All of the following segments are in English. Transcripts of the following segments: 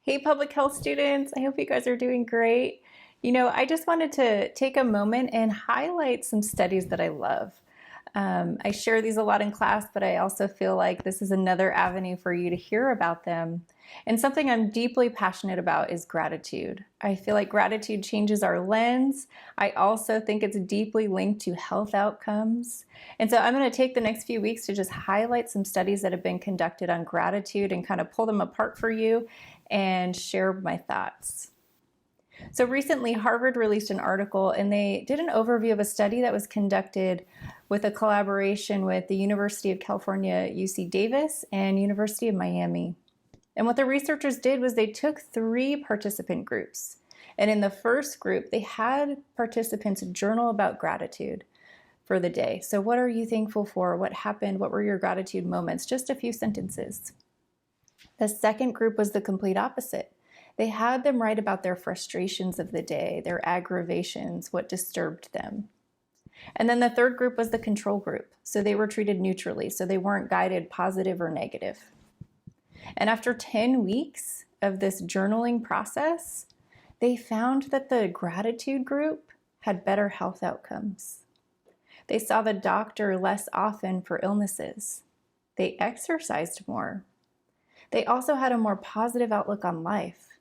Hey, public health students. I hope you guys are doing great. I just wanted to take a moment and highlight some studies that I love. I share these a lot in class, but I also feel like this is another avenue for you to hear about them. And something I'm deeply passionate about is gratitude. I feel like gratitude changes our lens. I also think it's deeply linked to health outcomes. And so I'm going to take the next few weeks to just highlight some studies that have been conducted on gratitude and kind of pull them apart for you and share my thoughts. So recently, Harvard released an article and they did an overview of a study that was conducted with a collaboration with the University of California, UC Davis, and University of Miami. And what the researchers did was they took 3 participant groups. And in the first group, they had participants journal about gratitude for the day. So what are you thankful for? What happened? What were your gratitude moments? Just a few sentences. The second group was the complete opposite. They had them write about their frustrations of the day, their aggravations, what disturbed them. And then the third group was the control group. So they were treated neutrally, so they weren't guided positive or negative. And after 10 weeks of this journaling process, they found that the gratitude group had better health outcomes. They saw the doctor less often for illnesses. They exercised more. They also had a more positive outlook on life.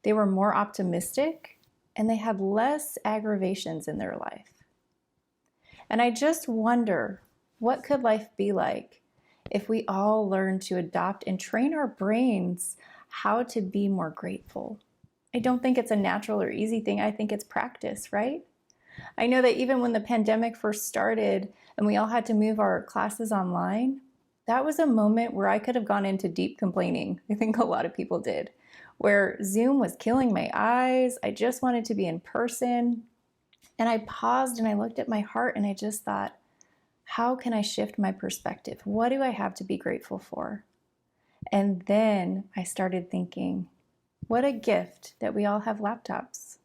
They were more optimistic, and they had less aggravations in their life. And I just wonder, what could life be like if we all learned to adopt and train our brains how to be more grateful? I don't think it's a natural or easy thing. I think it's practice, right? I know that even when the pandemic first started and we all had to move our classes online, that was a moment where I could have gone into deep complaining. I think a lot of people did, where Zoom was killing my eyes. I just wanted to be in person. And I paused and I looked at my heart and I just thought, how can I shift my perspective? What do I have to be grateful for? And then I started thinking, what a gift that we all have laptops.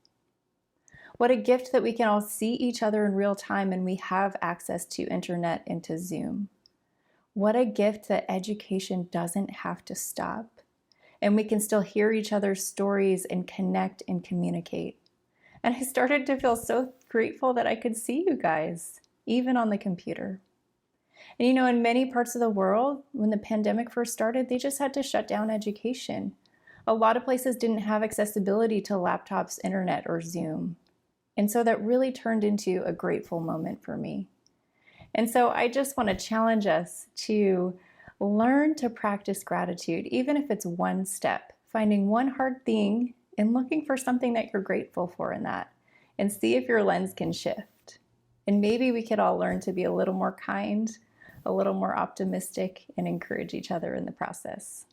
What a gift that we can all see each other in real time and we have access to internet and to Zoom. What a gift that education doesn't have to stop and we can still hear each other's stories and connect and communicate. And I started to feel so grateful that I could see you guys, even on the computer. And in many parts of the world, when the pandemic first started, they just had to shut down education. A lot of places didn't have accessibility to laptops, internet, or Zoom. And so that really turned into a grateful moment for me. And so I just want to challenge us to learn to practice gratitude, even if it's one step, finding one hard thing and looking for something that you're grateful for in that, and see if your lens can shift. And maybe we could all learn to be a little more kind, a little more optimistic, and encourage each other in the process.